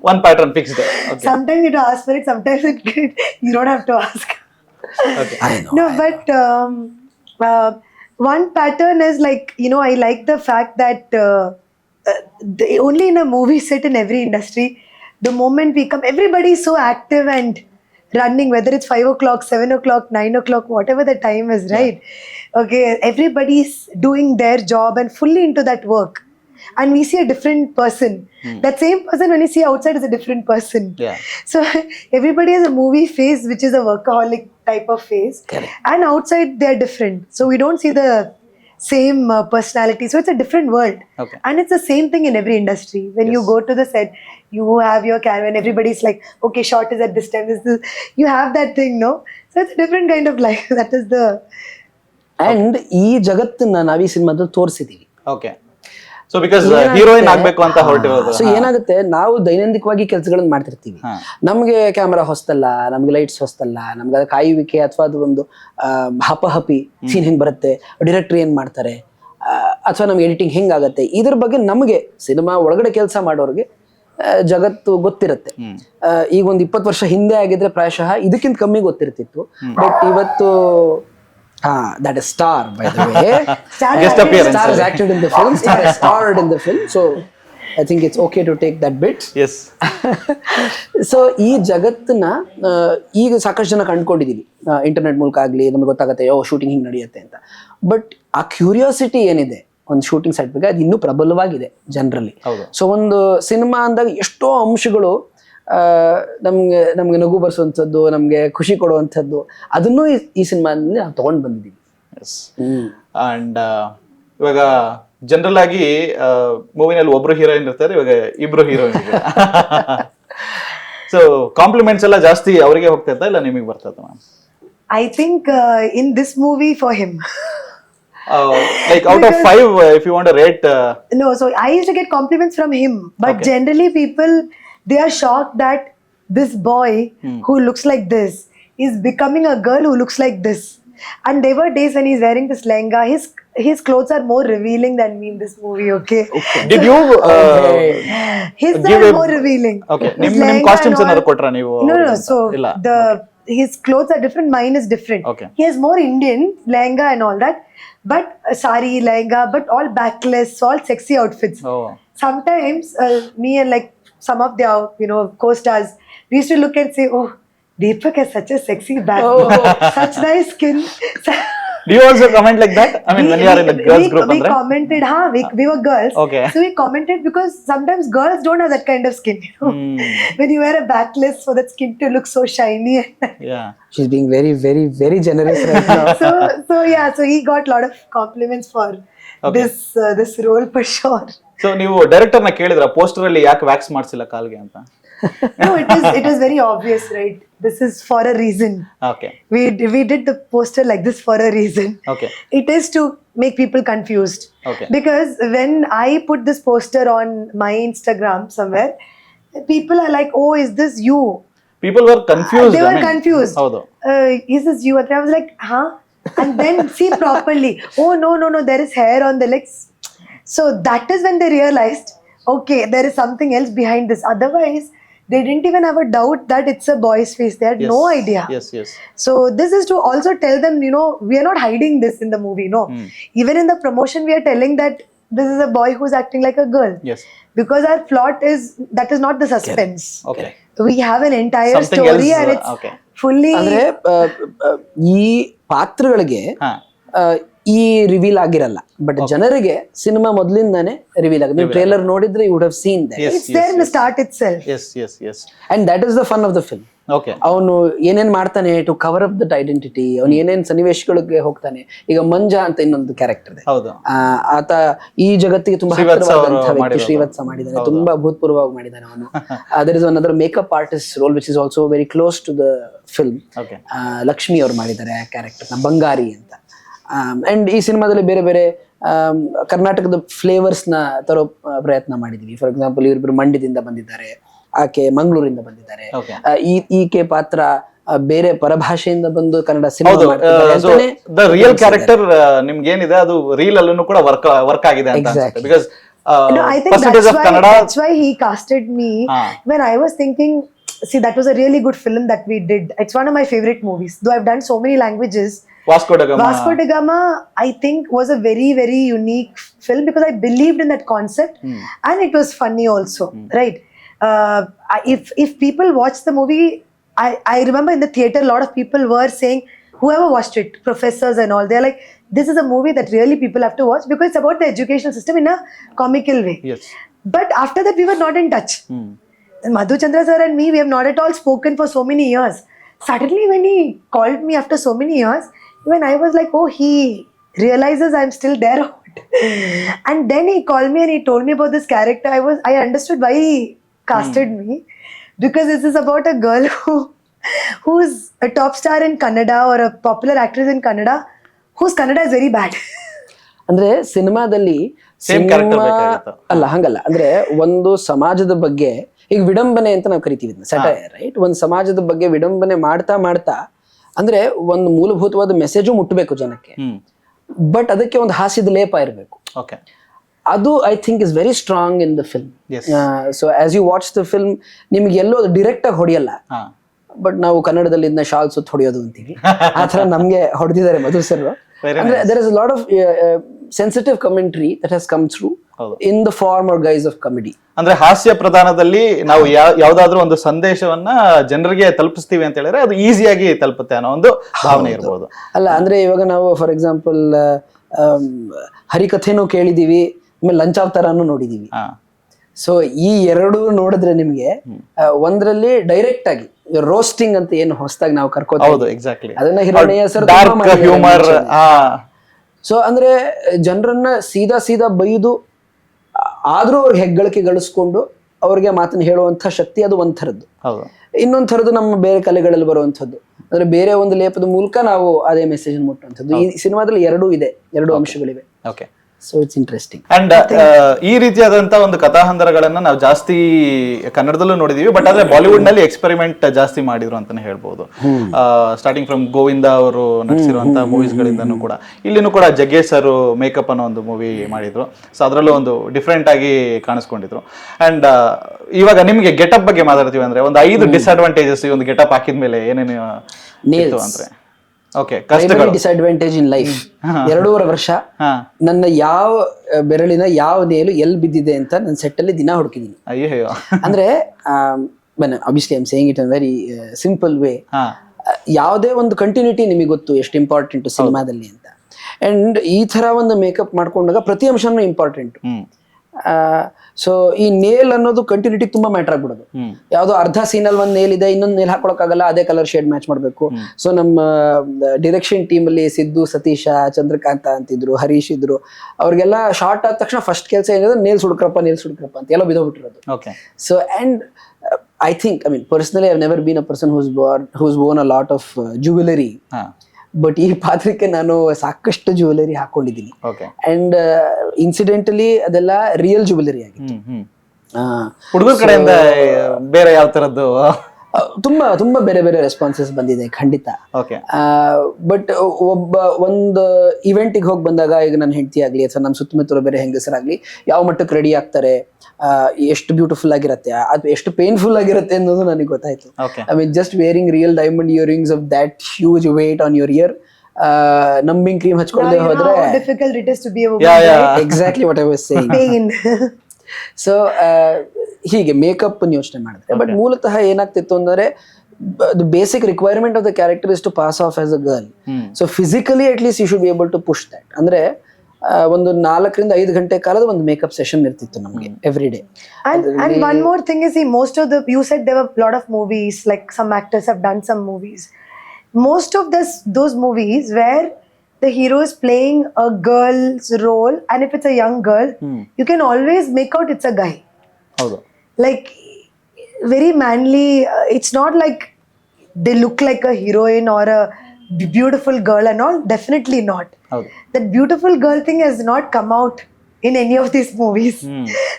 One pattern fixed. Okay. Sometimes you have to ask for it, sometimes you don't have to ask. Okay. I know. No, but one pattern is like, you know, I like the fact that only in a movie set in every industry, the moment we come, everybody is so active and running, whether it's 5 o'clock, 7 o'clock, 9 o'clock, whatever the time is, right? Okay, everybody's doing their job and fully into that work. And we see a different person. That same person, when you see outside, is a different person. Yeah. So everybody has a movie face, which is a workaholic type of face. Correct. And outside, they're different. So we don't see the same personality. So it's a different world. Okay. And it's the same thing in every industry. When you go to the set, you have your camera and everybody's like, okay, shot is at this time. You have that thing, no? So it's a different kind of life. That is the... And ಈ ಜಗತ್ತನ್ನ ನಾವು ಈ ಸಿನಿಮಾದಲ್ಲಿ ತೋರಿಸಿದೀವಿ. Okay. So because heroine ಆಗ್ಬೇಕು ಅಂತ ಹೊರಟಿರೋದು. So ಏನಾಗುತ್ತೆ, ನಾವು ದೈನಂದಿಕವಾಗಿ ಕೆಲಸಗಳನ್ನ ಮಾಡ್ತಿರ್ತೀವಿ. ನಮ್ಗೆ ಕ್ಯಾಮರಾ ಹೊಸ್ತಲ್ಲ, ನಮ್ಗೆ ಲೈಟ್ಸ್ ಹೊಸ್ತಲ್ಲ, ನಮ್ಗೆ ಅದು ಕಾಯುವಿಕೆ ಅಥವಾ ಅದು ಒಂದು ಹಪಹಪಿ ಸೀನ್ ಹೆಂಗ್ ಬರುತ್ತೆ, ಡೈರೆಕ್ಟರ್ ಏನ್ ಮಾಡ್ತಾರೆ, ಅಥವಾ ನಮ್ಗೆ ಎಡಿಟಿಂಗ್ ಹೆಂಗಾಗತ್ತೆ, ಇದ್ರ ಬಗ್ಗೆ ನಮಗೆ ಸಿನಿಮಾ ಒಳಗಡೆ ಕೆಲಸ ಮಾಡೋರಿಗೆ ಜಗತ್ತು ಗೊತ್ತಿರುತ್ತೆ. ಈಗ ಒಂದು 20 ವರ್ಷ ಹಿಂದೆ ಆಗಿದ್ರೆ ಪ್ರಾಯಶಃ ಇದಕ್ಕಿಂತ ಕಮ್ಮಿ ಗೊತ್ತಿರ್ತಿತ್ತು. ಬಟ್ ಇವತ್ತು that is Star, by the way. Guest appearance. Star has acted in the film. Star has starred in the film. So I think it's okay to take that bit. Yes. So ಈ ಜಗತ್ತನ್ನ ಈಗ ಸಾಕಷ್ಟು ಜನ ಕಂಡ್ಕೊಂಡಿದೀವಿ. Internet ಮೂಲಕ ಆಗ್ಲಿ ನಮ್ಗೆ ಗೊತ್ತಾಗುತ್ತೆ, shooting ಹಿಂಗ್ ನಡೆಯುತ್ತೆ ಅಂತ. ಬಟ್ ಆ ಕ್ಯೂರಿಯಾಸಿಟಿ ಏನಿದೆ ಒಂದು ಶೂಟಿಂಗ್ ಸೆಟ್ ಬಗ್ಗೆ, ಅದು ಇನ್ನೂ ಪ್ರಬಲವಾಗಿದೆ ಜನರಲ್ಲಿ. ಸೊ ಒಂದು ಸಿನಿಮಾ ಅಂದಾಗ ಎಷ್ಟೋ ಅಂಶಗಳು ನಮ್ಗೆ ನಗು ಬರ್ಸುವಂಥದ್ದು, ನಮ್ಗೆ ಖುಷಿ ಕೊಡುವಂಥದ್ದು, ಅದನ್ನು ಈ ಸಿನಿಮಾದಲ್ಲಿ ನಾವು ತಗೊಂಡ್ ಬಂದಿದ್ದೀವಿ. ಅಂಡ್ ಇವಾಗ ಜನರಲ್ ಆಗಿ ಮೂವಿನಲ್ಲಿ ಒಬ್ರು ಹೀರೋಯಿನ್ ಇರ್ತಾರೆ, ಇವಾಗ ಇಬ್ರು ಹೀರೋಯಿನ್. ಸೊ ಕಾಂಪ್ಲಿಮೆಂಟ್ಸ್ ಎಲ್ಲ ಜಾಸ್ತಿ ಅವರಿಗೆ ಹೋಗ್ತಾ ಇತ್ತಾ ಇಲ್ಲ ನಿಮಗೆ ಬರ್ತಾ ಇತ್ತ ma'am? I think in this movie for him. Like out of 5, if you want to rate. No, so I used to get compliments from him, but generally people, they are shocked that this boy who looks like this is becoming a girl who looks like this. And there were days when he's wearing this lehenga. His clothes are more revealing than me in this movie. Okay. Did you His Give are a- more revealing. Okay. His ನಿಮ್ lehenga costumes and all- ಏನಾದ್ರು ಕೊಟ್ರಾ ನೀವು No. ಅವ್ರಿಗೆ? So ಇಲ್ಲ. his clothes are different. Mine is different. Okay. He has more Indian lehenga and all that, but sari lehenga, but all backless, all sexy outfits. Oh. Sometimes me and like some of their co-stars, we used to look and say, "Oh, Deepak has such a sexy back, such nice skin." Do you also comment like that? I mean, when you are in a girls group, we andre? commented, we were girls. Okay. So we commented because sometimes girls don't have that kind of skin. When you wear a backless for that skin to look so shiny. Yeah. She's being very, very, very generous right now. So he got a lot of compliments for this role for sure. So ನೀವು director ನ ಕೇಳಿದ್ರ poster ಅಲ್ಲಿ ಯಾಕೆ wax ಮಾಡಿಸಿಲ್ಲ ಕಾಲ್ಗೆ ಅಂತ? No, it is very obvious, right? This is for a reason. Okay. We did the poster like this for a reason. Okay. It is to make people confused. Okay. Because when I put this poster on my Instagram somewhere, people are like, "Oh, is this you?" People were confused. They I were mean, confused. ಹೌದು. Is this you? And I was like, "Huh?" And then see properly. Oh no, there is hair on the legs. So that is when they realized, okay, there is something else behind this. Otherwise, they didn't even have a doubt that it's a boy's face. They had Yes. no idea. Yes. So this is to also tell them, we are not hiding this in the movie. No, even in the promotion, we are telling that this is a boy who's acting like a girl. Yes. Because our plot is not the suspense. Okay. We have an entire Something story else, and it's okay. fully. ಅಂದ್ರೆ ಈ ಪಾತ್ರಗಳಿಗೆ ಹಾ. ಈ reveal ಆಗಿರಲ್ಲ, but ಜನರಿಗೆ cinema ಮೊದಲಿಂದಾನೇ reveal ಆಗಿದೆ. ನೀವು trailer ನೋಡಿದ್ರೆ you would have seen that. It's there in the start itself. Yes. And that is the fun of the film. Okay. ಅವನು ಏನೇನ್ ಮಾಡ್ತಾನೆ to cover up that identity, ಅವನು ಏನೇನ್ ಸನ್ನಿವೇಶಗಳಿಗೆ ಹೋಗ್ತಾನೆ. ಈಗ ಮಂಜಾ ಅಂತ ಇನ್ನೊಂದು ಕ್ಯಾರೆಕ್ಟರ್ ಇದೆ, ಹೌದು. ಆತ ಈ ಜಗತ್ತಿಗೆ ತುಂಬಾ ಶ್ರೀವತ್ಸ ಹತ್ತಿರವಾದಂತಹ ಅವರು ವ್ಯಕ್ತಿ. ಶ್ರೀವತ್ಸ ಮಾಡಿದ್ದಾನೆ, ತುಂಬಾ ಅಭೂತಪೂರ್ವವಾಗಿ ಮಾಡಿದ್ದಾನೆ ಅವನು. There is another makeup artist role which is also very close to the film. Okay. Lakshmi ಅವ್ರು ಮಾಡಿದ್ದಾರೆ ಆ ಕ್ಯಾರೆಕ್ಟರ್ ನ, ಬಂಗಾರಿ ಅಂತ. ಅಂಡ್ ಈ ಸಿನಿಮಾದಲ್ಲಿ ಬೇರೆ ಬೇರೆ ಕರ್ನಾಟಕದ ಫ್ಲೇವರ್ಸ್ ನ ತರೋ ಪ್ರಯತ್ನ ಮಾಡಿದೀವಿ. ಫಾರ್ ಎಕ್ಸಾಂಪಲ್, ಇವರಿಬ್ರು ಮಂಡ್ಯದಿಂದ ಬಂದಿದ್ದಾರೆ, ಆಕೆ ಮಂಗಳೂರಿಂದ ಬಂದಿದ್ದಾರೆ. Okay. ಈಕೆ ಪಾತ್ರ ಬೇರೆ ಪರಭಾಷೆಯಿಂದ ಬಂದು ಕನ್ನಡ ಸಿನಿಮಾ ಹೌದು. ಮಾಡ್ತಿದ್ದಾರೆ. ದ ರಿಯಲ್ ಕ್ಯಾರೆಕ್ಟರ್ ನಿಮ್ಗೆ ಏನಿದೆ ಅದು ರೀಲ್ ಅಲ್ಲೂ ಕೂಡ ವರ್ಕ್ ಆಗಿದೆ ಅಂತ ಅನ್ಸುತ್ತೆ. Because No, I think percentage of Kannada. that's why he casted me. When I was thinking, see, that was a really good film that we did. It's one of my favorite movies. Though I've done so many languages, Vasco da Gama. Vasco da Gama, I think, was a very, very unique film because I believed in that concept and it was funny also, right? If people watch the movie, I remember in the theater, a lot of people were saying, whoever watched it, professors and all, they're like, this is a movie that really people have to watch because it's about the educational system in a comical way. Yes. But after that, we were not in touch. Madhu Chandra sir and me, we have not at all spoken for so many years. Suddenly, when he called me after so many years, when I was like, oh, he realizes I'm still there. And then he called me and he told me about this character. I understood why he casted me, because this is about a girl who's a top star in Kannada or a popular actress in Kannada, whose Kannada is very bad. ಅಂದ್ರೆ ಸಿನಿಮಾದಲ್ಲಿ Same character ಬೇಕಾಗಿತ್ತು. ಅಲ್ಲ, ಹಂಗಲ್ಲ. ಅಂದ್ರೆ ಒಂದು ಸಮಾಜದ ಬಗ್ಗೆ, ಈಗ ವಿಡಂಬನೆ ಅಂತ ನಾವು ಕರಿತೀವಿ ಸೆಟೈರ್, ರೈಟ್? ಒಂದು ಸಮಾಜದ ಬಗ್ಗೆ ವಿಡಂಬನೆ ಮಾಡ್ತಾ ಅಂದ್ರೆ ಒಂದು ಮೂಲಭೂತವಾದ ಮೆಸೇಜು ಮುಟ್ಟಬೇಕು ಜನಕ್ಕೆ, ಬಟ್ ಅದಕ್ಕೆ ಒಂದು ಹಾಸ್ಯದ ಲೇಪ ಇರಬೇಕು. Okay. ಅದು I think is very strong in the film. Yes. So as you watch the film, ನಿಮ್ಗೆ ಎಲ್ಲೋ ಅದು ಡೈರೆಕ್ಟ್ ಆಗಿ ಹೊಡೆಯಲ್ಲ, ಹಾ. ಬಟ್ ನಾವು ಕನ್ನಡದಲ್ಲಿ ಇದನ್ನ ಶಾಲ್ ಸುತ್ತ ಹೊಡೆಯೋದು ಅಂತೀವಿ. ಆ ಥರ ನಮ್ಗೆ ಹೊಡೆದಿದ್ದಾರೆ ಮಧು ಸರ್. Very ಅಂದ್ರೆ there is a lot of sensitive commentary that has come through in the form or guise of comedy. ಅಂದ್ರೆ ಹಾಸ್ಯ ಪ್ರಧಾನದಲ್ಲಿ ನಾವು ಯಾವ್ದಾದ್ರು ಒಂದು ಸಂದೇಶವನ್ನ ಜನರಿಗೆ ತಲುಪಿಸ್ತೀವಿ ಅಂತ ಹೇಳಿದ್ರೆ ಅದು ಈಸಿಯಾಗಿ ತಲುಪುತ್ತೆ ಅನ್ನೋ ಒಂದು ಭಾವನೆ ಇರಬಹುದು. ಅಲ್ಲ, ಅಂದ್ರೆ ಇವಾಗ ನಾವು ಫಾರ್ ಎಕ್ಸಾಂಪಲ್ ಹರಿಕಥೆನೂ ಕೇಳಿದೀವಿ, ಆಮೇಲೆ ಲಂಚಾವತಾರನೂ ನೋಡಿದೀವಿ. ಸೊ ಈ ಎರಡು ನೋಡಿದ್ರೆ ನಿಮ್ಗೆ ಒಂದ್ರಲ್ಲಿ ಡೈರೆಕ್ಟ್ ಆಗಿ ರೋಸ್ಟಿಂಗ್ ಅಂತ ಏನು ಹೊಸದಾಗಿ ನಾವು ಹೌದು, ಎಕ್ಸಾಕ್ಟ್ಲಿ. ಅದನ್ನ ಹಿರಣ್ಯ ಸರ್ ಹ್ಯೂಮರ್. ಸೊ ಅಂದ್ರೆ ಜನರನ್ನ ಸೀದಾ ಬೈದು ಆದ್ರೂ ಅವ್ರಿಗೆ ಹೆಗ್ಗಳಿಕೆ ಗಳಿಸ್ಕೊಂಡು ಅವ್ರಿಗೆ ಮಾತನ್ನ ಹೇಳುವಂತ ಶಕ್ತಿ ಅದು ಒಂಥರದ್ದು. ಇನ್ನೊಂದ್ ಥರದ್ದು ನಮ್ಮ ಬೇರೆ ಕಲೆಗಳಲ್ಲಿ ಬರುವಂಥದ್ದು, ಅಂದ್ರೆ ಬೇರೆ ಒಂದು ಲೇಪದ ಮೂಲಕ ನಾವು ಅದೇ ಮೆಸೇಜ್ ಮುಟ್ಟುವಂಥದ್ದು. ಈ ಸಿನಿಮಾದಲ್ಲಿ ಎರಡೂ ಇದೆ, ಎರಡು ಅಂಶಗಳಿವೆ. Okay. So it's interesting. And ಈ ರೀತಿಯಾದಂತ ಒಂದು ಕಥಾಹಂದರಗಳನ್ನ ನಾವು ಜಾಸ್ತಿ ಕನ್ನಡದಲ್ಲೂ ನೋಡಿದೀವಿ, ಬಟ್ ಆದ್ರೆ ಬಾಲಿವುಡ್ ನಲ್ಲಿ ಎಕ್ಸ್ಪೆರಿಮೆಂಟ್ ಜಾಸ್ತಿ ಮಾಡಿದ್ರು ಅಂತಾನೆ ಹೇಳ್ಬಹುದು. ಸ್ಟಾರ್ಟಿಂಗ್ ಫ್ರಮ್ ಗೋವಿಂದ ಅವರು ನಟಿಸಿರುವಂತಹ ಮೂವೀಸ್ ಗಳಿಂದನೂ ಕೂಡ ಇಲ್ಲಿನೂ ಕೂಡ ಜಗ್ಗೇಶ್ ಸರ್ ಮೇಕಪ್ ಅನ್ನೋ ಒಂದು ಮೂವಿ ಮಾಡಿದ್ರು. ಸೊ ಅದರಲ್ಲೂ ಒಂದು ಡಿಫ್ರೆಂಟ್ ಆಗಿ ಕಾಣಿಸ್ಕೊಂಡಿದ್ರು. ಅಂಡ್ ಇವಾಗ ನಿಮ್ಗೆ ಗೆಟಪ್ ಬಗ್ಗೆ ಮಾತಾಡ್ತೀವಿ ಅಂದ್ರೆ ಒಂದು 5 ಡಿಸ್ಅಡ್ವಾಂಟೇಜಸ್ ಈ ಒಂದು ಗೆಟಪ್ ಹಾಕಿದ್ಮೇಲೆ ಏನೇನು ಇತ್ತು ಅಂದ್ರೆ? ಓಕೆ, ಕಷ್ಟಗಳು, ಡಿಸ್ಅಡ್ವಾಂಟೇಜ್ ಇನ್ ಲೈಫ್. 2.5 ವರ್ಷ ನನ್ನ ಯಾವ ಬೆರಳಿನ ಯಾವ ನೇಲು ಎಲ್ಲಿ ಬಿದ್ದಿದೆ ಅಂತ ನನ್ನ ಸೆಟ್ ಅಲ್ಲಿ ದಿನ ಹುಡುಕಿದೀನಿ. ಅಯ್ಯೋ. ಅಂದ್ರೆ obviously I'm saying it in a very simple way. ಯಾವುದೇ ಒಂದು ಕಂಟಿನ್ಯೂಟಿ ನಿಮಗೆ ಗೊತ್ತು ಎಷ್ಟು ಇಂಪಾರ್ಟೆಂಟ್ ಸಿನಿಮಾದಲ್ಲಿ ಅಂತ. ಅಂಡ್ ಈ ತರ ಒಂದು ಮೇಕಪ್ ಮಾಡ್ಕೊಂಡಾಗ ಪ್ರತಿ ಅಂಶನೂ ಇಂಪಾರ್ಟೆಂಟ್. ಸೊ ಈ ನೇಲ್ ಅನ್ನೋದು ಕಂಟಿನ್ಯೂಟಿ ತುಂಬಾ ಮ್ಯಾಟರ್ ಆಗ್ಬಿಡೋದು. ಯಾವ್ದೋ ಅರ್ಧ ಸೀನಲ್ಲಿ ಒಂದ್ ನೇಲ್ ಇದೆ, ಇನ್ನೊಂದ್ ನೇಲ್ ಹಾಕೊಳಕ್ಕಾಗಲ್ಲ, ಅದೇ ಕಲರ್ ಶೇಡ್ ಮ್ಯಾಚ್ ಮಾಡ್ಬೇಕು. ಸೊ ನಮ್ಮ ಡಿರೆಕ್ಷನ್ ಟೀಮ್ ಅಲ್ಲಿ ಸಿದ್ದು, ಸತೀಶ, ಚಂದ್ರಕಾಂತ ಅಂತಿದ್ರು, ಹರೀಶ್ ಇದ್ರು. ಅವ್ರಿಗೆಲ್ಲ ಶಾರ್ಟ್ ಆದ ತಕ್ಷಣ ಫಸ್ಟ್ ಕೆಲಸ ಏನಿದೆ, ನೇಲ್ ಸುಡ್ಕ್ರಪ್ಪ ಅಂತ ಎಲ್ಲ ಬಿದೋಗ್ಬಿಟ್ಟಿರೋದು. So and I think, I mean, personally, I've never been a person who's worn a lot of jewelry. But ಈ ಪಾತ್ರಕ್ಕೆ ನಾನು ಸಾಕಷ್ಟು ಜ್ಯುವೆಲರಿ ಹಾಕೊಂಡಿದ್ದೀನಿ. ಅಂಡ್ ಇನ್ಸಿಡೆಂಟಲಿ ಅದೆಲ್ಲ ರಿಯಲ್ ಜ್ಯುವೆಲರಿ ಆಗಿತ್ತು. ಹುಡುಗರ ಕಡೆಯಿಂದ ಬೇರೆ ಯಾವ ತರದ್ದು ತುಂಬಾ ತುಂಬಾ ಬೇರೆ ಬೇರೆ ರೆಸ್ಪಾನ್ಸಸ್ ಬಂದಿದೆ ಖಂಡಿತ. ಬಟ್ ಒಂದು ಇವೆಂಟಿಗೆ ಹೋಗಿ ಬಂದಾಗ, ಈಗ ನನ್ನ ಹೆಂಡತಿ ಆಗ್ಲಿ ಅಥವಾ ನಮ್ಮ ಸುತ್ತಮುತ್ತಲ ಬೇರೆ ಹೆಂಗಸರಾಗ್ಲಿ ಯಾವ ಮಟ್ಟಕ್ಕೆ ರೆಡಿ ಆಗ್ತಾರೆ, ಎಷ್ಟು ಬ್ಯೂಟಿಫುಲ್ ಆಗಿರುತ್ತೆ, ಅದು ಎಷ್ಟು ಪೇನ್ಫುಲ್ ಆಗಿರುತ್ತೆ ಅನ್ನೋದು ನನಗೆ ಗೊತ್ತಾಯ್ತು. I mean just wearing real diamond earrings of that huge weight on your ear, numbing cream ಹಚ್ಕೊಳ್ಳದೆ ಹೋದ್ರೆ exactly what I was saying. So ಹೀಗೆ ಮೇಕಪ್ ಯೋಚನೆ ಮಾಡಿದ್ರೆ, ಬಟ್ ಮೂಲತಃ ಏನಾಗ್ತಿತ್ತು ಅಂದ್ರೆ the basic requirement of the character is to pass off as a girl. So physically at least you should be able to push that. ಅಂದ್ರೆ ಒಂದು 4 ರಿಂದ 5 ಗಂಟೆ ಕಾಲದ ಒಂದು ಮೇಕಪ್ ಸೆಷನ್ ಇರ್ತಿತ್ತು ನಮಗೆ every day. And one more thing is, most of the, you said there were a lot of movies, like some actors have done some movies. Most of those movies where the hero is playing a girl's role, and if it's a young girl, you can always make out it's a guy. Like very manly. It's not like they look like a heroine or a beautiful girl and all. Definitely not. That beautiful girl thing has not come out in any of these movies.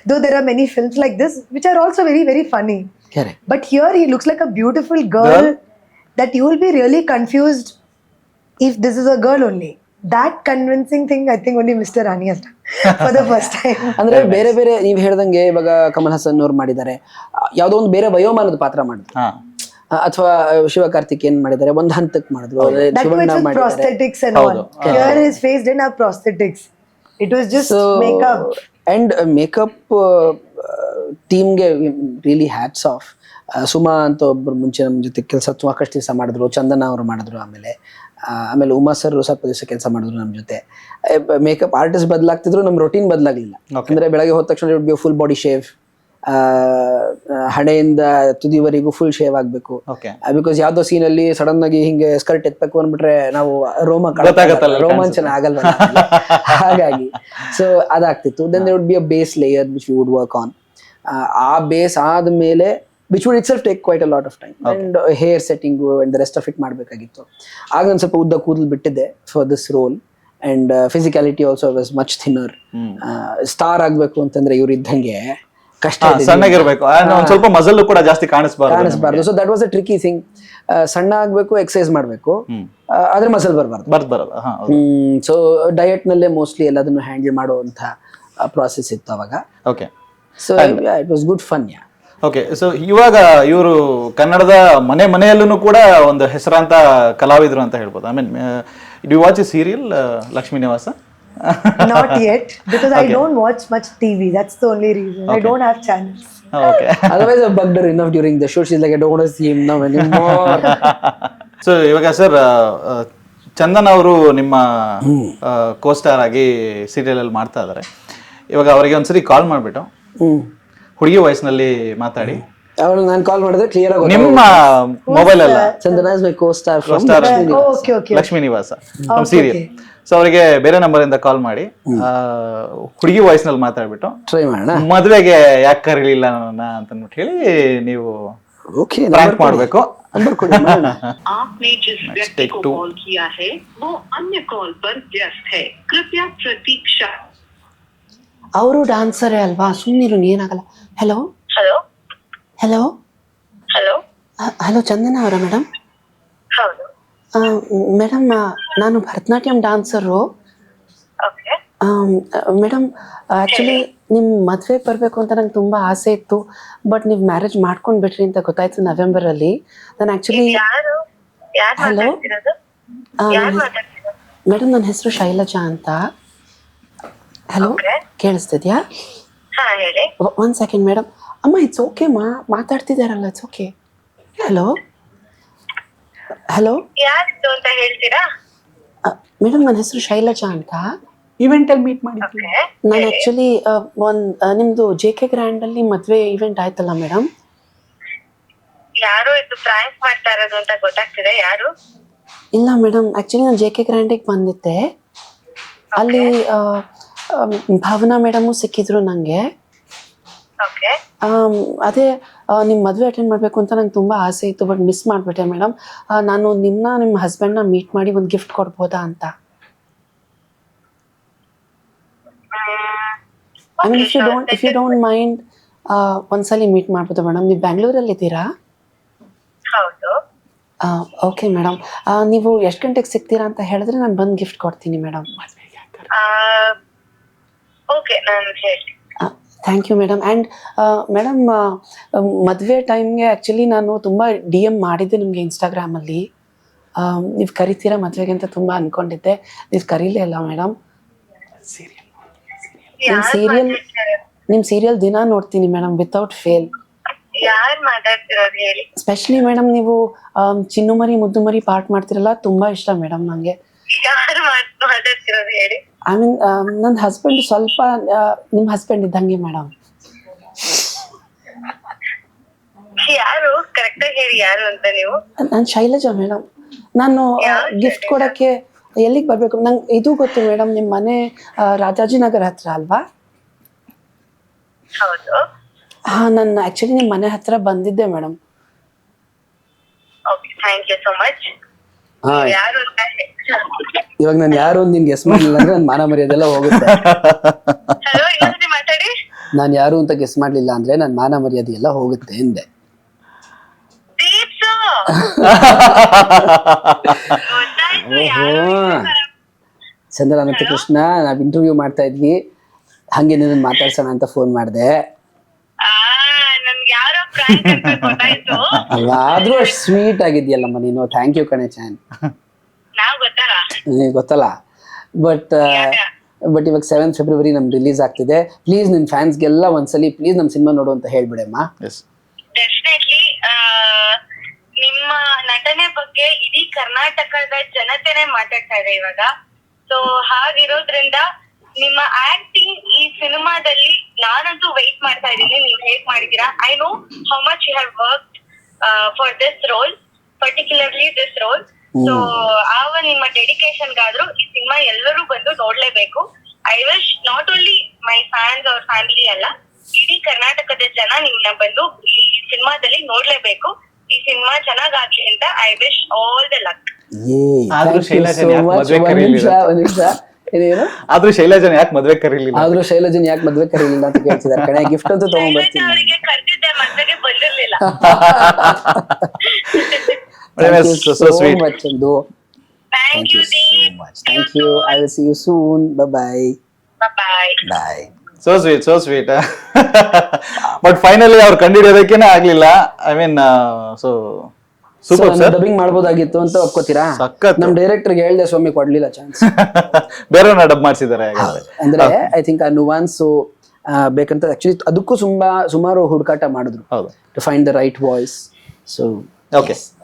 Though there are many films like this which are also very very funny. Correct. But here he looks like a beautiful girl that you will be really confused if this is a girl only. That convincing thing I think only Mr. Rani has done for the first time. ಅಂದ್ರೆ ಬೇರೆ ಬೇರೆ ನೀವು ಹೇಳ್ದಂಗೆ ಇವಾಗ ಕಮಲ್ ಹಾಸನ್ ಅವ್ರು ಮಾಡಿದ್ದಾರೆ, ಯಾವುದೋ ಒಂದು ಬೇರೆ ವಯೋಮಾನದ ಪಾತ್ರ ಮಾಡಿದ್ರು, ಅಥವಾ ಶಿವಕಾರ್ತಿಕೇಯನ್ ಮಾಡಿದ್ದಾರೆ, ಒಂದು ಹಂತಕ್ಕೆ ಮಾಡಿದ್ರು, ಶಿವಣ್ಣ ಮಾಡಿದ್ದಾರೆ. Prosthetics and all. Here his face didn't have prosthetics. It was just makeup. And makeup ಟೀಮ್ಗೆ ರಿಯಲಿ ಹ್ಯಾಟ್ಸ್ ಆಫ್. ಸುಮಾ ಅಂತ ಒಬ್ರು ಮುಂಚೆ ನಮ್ಮ ಜೊತೆ ಕೆಲಸ ಸಾಕಷ್ಟು ದಿವಸ ಮಾಡಿದ್ರು, ಚಂದನ ಅವರು ಮಾಡಿದ್ರು, ಆಮೇಲೆ ಉಮಾ ಸರ್ ಸ್ವಲ್ಪ ದಿವಸ ಕೆಲಸ ಮಾಡಿದ್ರು ನಮ್ಮ ಜೊತೆ. ಮೇಕಪ್ ಆರ್ಟಿಸ್ಟ್ ಬದಲಾಗ್ತಿದ್ರು, ನಮ್ಮ ರೊಟೀನ್ ಬದಲಾಗ್ಲಿಲ್ಲ. ಅಂದ್ರೆ ಬೆಳಗ್ಗೆ ಹೋದ ತಕ್ಷಣ ಫುಲ್ ಬಾಡಿ ಶೇವ್, ಹಣೆಯಿಂದ ತುದಿವರೆಗೂ ಫುಲ್ ಶೇವ್ ಆಗ್ಬೇಕು. ಬಿಕಾಸ್ ಯಾವ್ದೋ ಸೀನ್ ಅಲ್ಲಿ ಸಡನ್ ಆಗಿ ಹಿಂಗೆ ಸ್ಕರ್ಟ್ ಎತ್ಬೇಕು ಅಂದ್ಬಿಟ್ರೆ ನಾವು ರೋಮಾಂಚನ ಆಗಲ್ವ, ಹಾಗಾಗಿ ಸೊ ಅದಾಗ್ತಿತ್ತು. Then there would be a base layer which we would work on. ಆ ಬೇಸ್ ಆದ್ಮೇಲೆ which would itself take quite a lot of time. And hair setting and the rest of it ಮಾಡಬೇಕಾಗಿತ್ತು. ಆಗ ನಾನು ಸ್ವಲ್ಪ ಉದ್ದ ಕೂದಲು ಬಿಟ್ಟಿದ್ದೆ for this role, and physicality also was much thinner. Star ಆಗ್ಬೇಕು ಅಂತಂದ್ರೆ ಇವ್ರು ಇದ್ದಂಗೆ ಕಷ್ಟ, ಸಣ್ಣಗಿರ್ಬೇಕು, ಸ್ವಲ್ಪ ಮಸಲ್ ಕೂಡ ಜಾಸ್ತಿ ಕಾಣಿಸಬಾರ್ದು. So that was a tricky thing. ಸಣ್ಣ ಆಗ್ಬೇಕು, ಎಕ್ಸರ್ಸೈಸ್ ಮಾಡ್ಬೇಕು, ಆದ್ರೆ ಮಸಲ್ ಬರಬಾರ್ದು. ಸೊ ಡಯಟ್ ನಲ್ಲೇ ಮೋಸ್ಟ್ಲಿ ಎಲ್ಲದನ್ನು ಹ್ಯಾಂಡಲ್ ಮಾಡುವಂತ ಪ್ರಾಸೆಸ್ ಇತ್ತು ಅವಾಗ. So it was good fun. Okay, so ಇವಾಗ ಇವರು ಕನ್ನಡದ ಮನೆಯಲ್ಲೂ ಕೂಡ ಒಂದು ಹೆಸರಾಂತ ಕಲಾವಿದರು ಅಂತ ಹೇಳ್ಬೋದು. I mean, do you watch a serial Lakshmi Nivasa? Not yet, because I don't watch much TV. That's the only reason. I don't have channels. Okay. Otherwise I bugged her enough during the show. She's like, I don't want to see him now anymore. So ಇವಾಗ sir, Chandan ಅವರು ನಿಮ್ಮ co-star ಆಗಿ serial ಅಲ್ಲಿ ಮಾಡ್ತಾ ಇದ್ದಾರೆ. ಇವಾಗ ಅವರಿಗೆ ಒಂದ್ಸರಿ ಕಾಲ್ ಮಾಡ್ಬಿಟ್ಟು ಹುಡುಗಿ ವಯಸ್ಸಿನಲ್ಲಿ ಮಾತಾಡಿ, ಅವಳು ನಾನು ಕಾಲ್ ಮಾಡಿದ್ರೆ ಕ್ಲಿಯರ್ ಆಗಿ ನಿಮ್ಮ ಮೊಬೈಲ್ ಅಲ್ಲ, Chandana is my costar from Lakshmi Nivasa ನಮ್ಮ ಸೀರಿಯಲ್. ಸೊ ಅವರಿಗೆ ಬೇರೆ ನಂಬರ್ ಇಂದ ಕಾಲ್ ಮಾಡಿ ಹುಡುಗಿ ವಾಯ್ಸ್ನಲ್ಲಿ ಮಾತಾಡ್ಬಿಟ್ಟು ಟ್ರೈ ಮಾಡೋಣ, ಮದುವೆಗೆ ಯಾಕೆ ಕರೀಲಿಲ್ಲ ನನ್ನ ಅಂತ ಹೇಳಿ ನೀವು ಪ್ರಾಂಕ್ ಮಾಡ್ಬೇಕು. आपने जिस व्यक्ति को कॉल किया है वो अन्य कॉल पर व्यस्त है, कृपया प्रतीक्षा. ಅವರು ಡಾನ್ಸರೇ ಅಲ್ವಾ, ಸುಮ್ಮನಿರು, ಏನಾಗಲ್ಲ. Hello hello hello hello hello, Chandana ಅವರಾ ಮೇಡಮ್? ಹೌದು. ಮೇಡಮ್, ನಾನು Bharatanatyam dancer. Okay. Madam, actually ನಿಮ್ಮ ಮದುವೆಗೆ ಬರಬೇಕು ಅಂತ ನಂಗೆ ತುಂಬ ಆಸೆ ಇತ್ತು, ಬಟ್ ನೀವು ಮ್ಯಾರೇಜ್ ಮಾಡ್ಕೊಂಡು ಬಿಟ್ರಿ ಅಂತ ಗೊತ್ತಾಯ್ತು ನವೆಂಬರಲ್ಲಿ. ನಾನು ಆ್ಯಕ್ಚುಲಿ ಯಾರು Hello? ಮಾತಾಡ್ತಿರೋದು? ಯಾರು ಮಾತಾಡ್ತಿರೋದು? ಮೇಡಮ್, ನನ್ನ ಹೆಸರು ಶೈಲಜಾ ಅಂತ. Hello, Okay. ಕೇಳಿಸ್ತಿದ್ಯಾ? ಹಾ ಹೇಳಿ. One second madam. ಅಮ್ಮ, ಇಟ್ಸ್ ಓಕೆ ಮಾತಾಡ್ತಿದ್ದಾರಲ್ಲ, ಇಟ್ಸ್ ಓಕೆ. ಹಲೋ ಹಲೋ ಯಾರಿದ್ದು ಅಂತ ಹೇಳ್ತೀರಾ? ಮೇಡಮ್, ನನ್ನ ಹೆಸರು ಶೈಲಜಾ ಅಂತ. ಇವೆಂಟಲ್ಲಿ ಮೀಟ್ ಮಾಡಿದ್ವಿ. ಓಕೆ. ನಾನು ಆ್ಯಕ್ಚುಲಿ ನಿಮ್ಮದು JK ಗ್ರ್ಯಾಂಡಲ್ಲಿ ಮದುವೆ ಇವೆಂಟ್ ಆಯ್ತಲ್ಲ ಮೇಡಮ್? ಯಾರು ಇದು ಪ್ರಾಂಕ್ ಮಾಡ್ತಾ ಇರೋದು ಅಂತ ಗೊತ್ತಾಗ್ತಿದೆ? ಯಾರು? ಇಲ್ಲ ಮೇಡಮ್, ಆ್ಯಕ್ಚುಲಿ ನಾನು JK ಗ್ರ್ಯಾಂಡಿಗೆ ಬಂದಿದ್ದೆ. ಅಲ್ಲಿ ಭಾವನಾ ಮೇಡಮು ಸಿಕ್ಕಿದ್ರು ನನಗೆ. ಓಕೆ. ಅದೇ ನಿಮ್ಮ ಮದುವೆ ಅಟೆಂಡ್ ಮಾಡಬೇಕು ಅಂತ ನಂಗೆ ತುಂಬ ಆಸೆ ಇತ್ತು, ಬಟ್ ಮಿಸ್ ಮಾಡಿಬಿಟ್ಟೆ ಮೇಡಮ್. ನಾನು ನಿಮ್ಮ ಹಸ್ಬೆಂಡ್ನ ಮೀಟ್ ಮಾಡಿ ಒಂದು ಗಿಫ್ಟ್ ಕೊಡ್ಬೋದಾ ಅಂತ. I mean, if you don't mind, ಒಂದ್ಸಲಿ ಮೀಟ್ ಮಾಡ್ಬೋದಾ ಮೇಡಮ್? ನೀವು ಬ್ಯಾಂಗ್ಳೂರಲ್ಲಿದ್ದೀರಾ? ಹೌದು. ಓಕೆ ಮೇಡಮ್, ನೀವು ಎಷ್ಟು ಗಂಟೆಗೆ ಸಿಗ್ತೀರಾ ಅಂತ ಹೇಳಿದ್ರೆ ನಾನು ಬಂದು ಗಿಫ್ಟ್ ಕೊಡ್ತೀನಿ ಮೇಡಮ್. ಓಕೆ, ನಾನು ಹೇಳ್ತೀನಿ. Thank you madam. And madam, ಮದುವೆ ಟೈಮ್ಗೆ ಆ್ಯಕ್ಚುಲಿ ನಾನು ತುಂಬ DM ಮಾಡಿದ್ದೆ ನಿಮಗೆ ಇನ್ಸ್ಟಾಗ್ರಾಮಲ್ಲಿ. ನೀವು ಕರಿತೀರಾ ಮದುವೆಗೆ ಅಂತ ತುಂಬ ಅಂದ್ಕೊಂಡಿದ್ದೆ, ನೀವು ಕರೀಲೇ ಇಲ್ಲ ಮೇಡಮ್. ನಿಮ್ಮ ಸೀರಿಯಲ್ ದಿನ ನೋಡ್ತೀನಿ ಮೇಡಮ್, ವಿತೌಟ್ ಫೇಲ್. ಯಾರು ಮಾತಾಡ್ತಿರೋದು ಹೇಳಿ? ಸ್ಪೆಷಲಿ ಮೇಡಮ್, ನೀವು ಚಿನ್ನು ಮರಿ ಮುದ್ದು ಮರಿ ಪಾರ್ಟ್ ಮಾಡ್ತಿರಲ್ಲ, ತುಂಬ ಇಷ್ಟ ಮೇಡಮ್ ನನಗೆ. ಯಾರು ಮಾತಾಡ್ತಿರೋದು ಹೇಳಿ? ಐ ಮೀನ್, ನನ್ನ ಹಸ್ಬೆಂಡ್ ಸ್ವಲ್ಪ ನಿಮ್ಮ ಹಸ್ಬೆಂಡ್ ಇದ್ದಂಗೆ ಮೇಡಮ್. ಯಾರು? ಕರೆಕ್ಟ್ ಆಗಿ ಹೇಳಿ ಯಾರು ಅಂತ ನೀವು. ನಾನು ಶೈಲಜಾ ಮೇಡಮ್. ನಾನು ಗಿಫ್ಟ್ ಕೊಡೋಕ್ಕೆ ಎಲ್ಲಿಗೆ ಬರಬೇಕು? ನಂಗೆ ಇದು ಗೊತ್ತು ಮೇಡಮ್, ನಿಮ್ಮ ಮನೆ ರಾಜಾಜಿನಗರ ಹತ್ರ ಅಲ್ವಾ? ಹೌದು. ಹಾಂ, ನಾನು ಆ್ಯಕ್ಚುಲಿ ನಿಮ್ಮ ಮನೆ ಹತ್ರ ಬಂದಿದ್ದೆ madam. Okay, thank you so much. ಹಾಂ, ಯಾರು ಅಂತ ಇವಾಗ ನಾನು ಯಾರು ಅಂತ ನಿನ್ಗೆ ಗೆಸ್ ಮಾಡಲಿಲ್ಲ ಅಂದ್ರೆ ನನ್ನ ಮಾನ ಮರ್ಯಾದೆಲ್ಲ ಹೋಗುತ್ತೆ. ಹಲೋ, ಇನ್ನೊಂದ್ಸತಿ ಮಾತಾಡಿ. ನಾನು ಯಾರು ಅಂತ ಗೆಸ್ ಮಾಡಲಿಲ್ಲ ಅಂದ್ರೆ ನನ್ನ ಮಾನ ಮರ್ಯಾದೆ ಎಲ್ಲ ಹೋಗುತ್ತೆ ಎಂದೆ. ದೀಪ್ಸು. ಗೊತ್ತಾಯ್ತು, ಯಾರು ಚಂದ್ರ ಅನಂತ ಕೃಷ್ಣ, ನಾವು ಇಂಟರ್ವ್ಯೂ ಮಾಡ್ತಾ ಇದ್ವಿ, ಹಂಗೆ ನಿನ್ನ ಮಾತಾಡ್ಸೋಣ ಅಂತ ಫೋನ್ ಮಾಡಿದೆ. ನನ್ಗೆ ಯಾರೋ ಪ್ರಾಂಕ್ ಅಂತ ಗೊತ್ತಾಯ್ತು. ಆದ್ರೂ ಅಷ್ಟು ಸ್ವೀಟ್ ಆಗಿದ್ಯಲ್ಲಮ್ಮ ನೀನು. ಥ್ಯಾಂಕ್ ಯು ಕಣೆ ಚಾನ್. ನಾವ್ ಗೊತ್ತಲ್ಲ. ನಿನಗೆ ಗೊತ್ತಲ್ಲ. ಬಟ್ ಇವಾಗ 7th February ನಮ್ಗೆ ರಿಲೀಸ್ ಆಗ್ತಿದೆ. ಪ್ಲೀಸ್ ನಿನ್ನ ಫ್ಯಾನ್ಸ್ಗೆಲ್ಲ ಒಂದ್ಸಲಿ ಪ್ಲೀಸ್ ನಮ್ಮ ಸಿನಿಮಾ ನೋಡು ಅಂತ ಹೇಳ್ಬಿಡಮ್ಮ. ಡೆಫಿನೆಟ್ಲಿ. ನಿಮ್ಮ ನಟನೆ ಬಗ್ಗೆ ಇಡೀ ಕರ್ನಾಟಕದ ಜನತೆನೆ ಮಾತಾಡ್ತಾ ಇದೆ ಇವಾಗ. ಸೊ ಹಾಗಿರೋದ್ರಿಂದ ನಿಮ್ಮ ಆಕ್ಟಿಂಗ್ ಈ ಸಿನಿಮಾದಲ್ಲಿ ನಾನಂತೂ ವೆಯ್ಟ್ ಮಾಡ್ತಾ ಇದ್ದೀನಿ, ನೀವು ಹೇಗ್ ಮಾಡಿದೀರಾ. I know how much you have worked for this role, particularly this role. So ನಿಮ್ಮ ಡೆಡಿಕೇಶನ್ಗಾದ್ರೂ ಈ ಸಿನಿಮಾ ಎಲ್ಲರೂ ಬಂದು ನೋಡ್ಲೇಬೇಕು. I wish not only my fans ಅವ್ರ ಫ್ಯಾಮಿಲಿ ಅಲ್ಲ, ಇಡೀ ಕರ್ನಾಟಕದ ಜನ ನಿಮ್ನ ಬಂದು ಈ ಸಿನಿಮಾದಲ್ಲಿ ನೋಡ್ಲೇಬೇಕು. ಈ ಸಿನಿಮಾ ಚೆನ್ನಾಗಾಗ್ಲಿ ಅಂತ I wish all the luck. ಆದ್ರೂ ಶೈಲಜನ್ ಯಾಕೆ ಮದ್ವೆ ಕರೀಲಿಲ್ಲ? ಆದ್ರೂ ಶೈಲಜನ್ ಯಾಕೆ ಮದ್ವೆ ಕರೀಲಿಲ್ಲ ಅಂತ ಕೇಳ್ತಿದ್ದಾರೆ ಕಣೆ. ಗಿಫ್ಟ್ ಅಂತೂ ತಗೊಂಡ್ಬರ್ತೀನಿ. ಅವರಿಗೆ ಕರೆದಿದ್ದೆ, ಮದ್ವೆಗೆ ಬಂದಿರ್ಲಿಲ್ಲ. So much, Chandu. Thank you so much. Thank you. I will see you soon. Bye. Bye. So sweet. But finally ಅವ್ರು ಕಂಡಿಡಿಯೋದಕ್ಕೇನೆ ಆಗ್ಲಿಲ್ಲ. I mean, so super sir. Dubbing ಮಾಡ್ಬೋದಾಗಿತ್ತು ಅಂತ ಒಪ್ಕೋತೀರಾ? ನಮ್ ಡೈರೆಕ್ಟರ್ಗೆ ಹೇಳ್ದೆ, ಸ್ವಾಮಿ ಕೊಡ್ಲಿಲ್ಲ ಚಾನ್ಸ್. ಬೇರೆಯವ್ರನ್ನ ಡಬ್ ಮಾಡಿಸಿದ್ದಾರೆ. ಅಂದ್ರೆ ಐ ಥಿಂಕ್ ಆ ನುವಾನ್ಸ್ ಬೇಕಂತ ಆಕ್ಚುಲಿ ಅದಕ್ಕೂ ಸುಮಾರು ಹುಡುಕಾಟ ಮಾಡಿದ್ರು, to find the right voice. So okay,